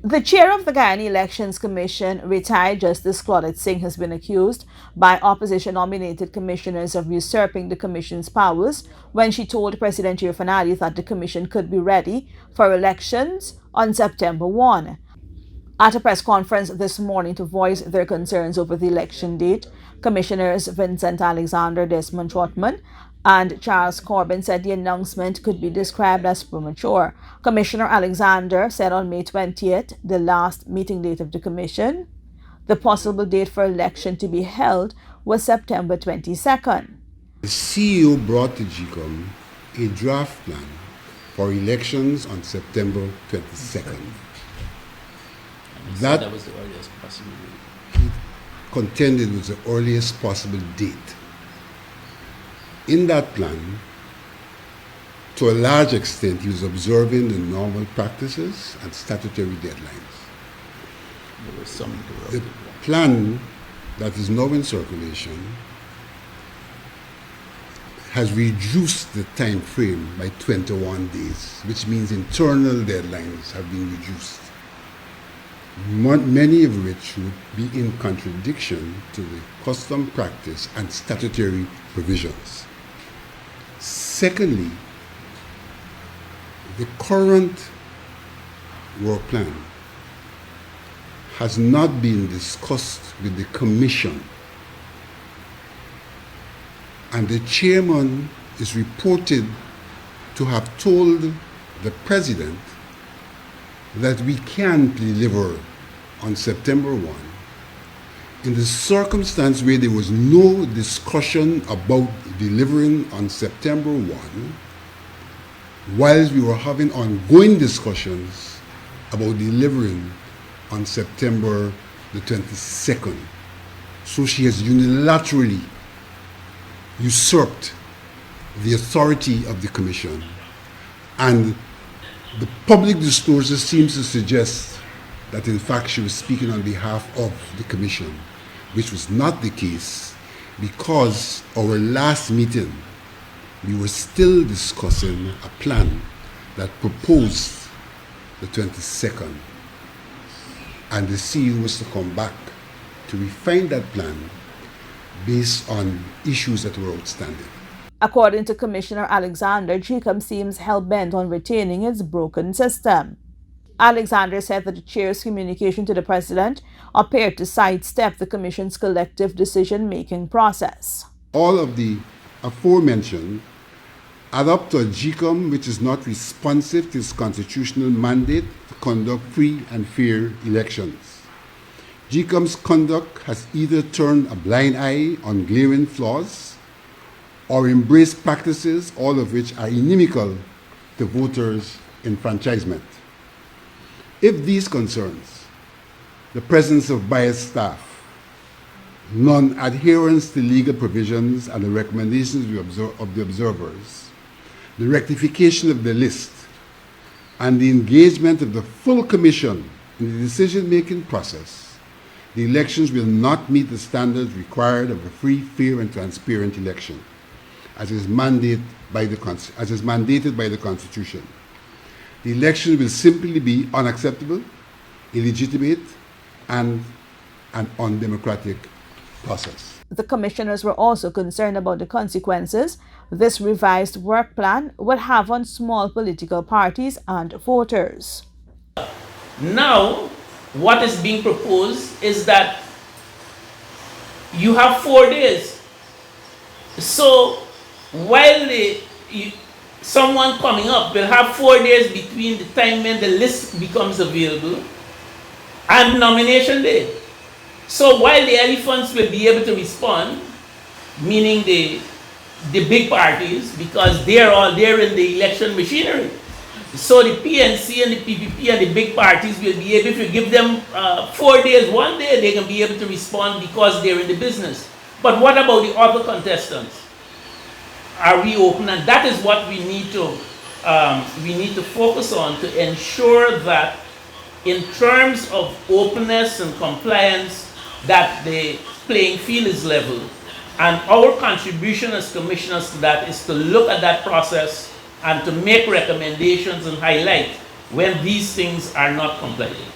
The chair of the Guyana Elections Commission, retired Justice Claudette Singh, has been accused by opposition-nominated commissioners of usurping the commission's powers when she told President Fanali that the commission could be ready for elections on September 1. At a press conference this morning to voice their concerns over the election date, Commissioners Vincent Alexander, Desmond Trotman, and Charles Corbin said the announcement could be described as premature. Commissioner Alexander said on May 20th, the last meeting date of the commission, the possible date for election to be held was September 22nd. The CEO brought to GECOM a draft plan for elections on September 22nd. That was the earliest possible date. He contended was the earliest possible date. In that plan, to a large extent, he was observing the normal practices and statutory deadlines. There was some The plan that is now in circulation has reduced the time frame by 21 days, which means internal deadlines have been reduced, many of which would be in contradiction to the custom practice and statutory provisions. Secondly, the current work plan has not been discussed with the Commission, and the chairman is reported to have told the President that we can't deliver on September 1 in the circumstance where there was no discussion about delivering on September 1, whilst we were having ongoing discussions about delivering on September the 22nd. So she has unilaterally usurped the authority of the Commission, and the public discourse seems to suggest that in fact she was speaking on behalf of the Commission, which was not the case, because our last meeting we were still discussing a plan that proposed the 22nd, and the CEO was to come back to refine that plan based on issues that were outstanding. According to Commissioner Alexander, GECOM seems hell-bent on retaining its broken system. Alexander said that the chair's communication to the president appeared to sidestep the commission's collective decision-making process. All of the aforementioned add up to a GECOM which is not responsive to its constitutional mandate to conduct free and fair elections. GECOM's conduct has either turned a blind eye on glaring flaws or embraced practices, all of which are inimical to voters' enfranchisement. If these concerns, the presence of biased staff, non-adherence to legal provisions and the recommendations of the observers, the rectification of the list, and the engagement of the full Commission in the decision-making process, the elections will not meet the standards required of a free, fair, and transparent election, as is mandated by the Constitution. The election will simply be unacceptable, illegitimate, and an undemocratic process. The commissioners were also concerned about the consequences this revised work plan would have on small political parties and voters. Now, what is being proposed is that you have 4 days. So while someone coming up will have 4 days between the time when the list becomes available and nomination day. So while the elephants will be able to respond, meaning the big parties, because they're all there in the election machinery. So the PNC and the PPP and the big parties will be able to give them 4 days, 1 day they can be able to respond because they're in the business. But what about the other contestants? Are we open? And that is what we need to focus on to ensure that in terms of openness and compliance, that the playing field is level. And our contribution as commissioners to that is to look at that process and to make recommendations and highlight when these things are not complied with.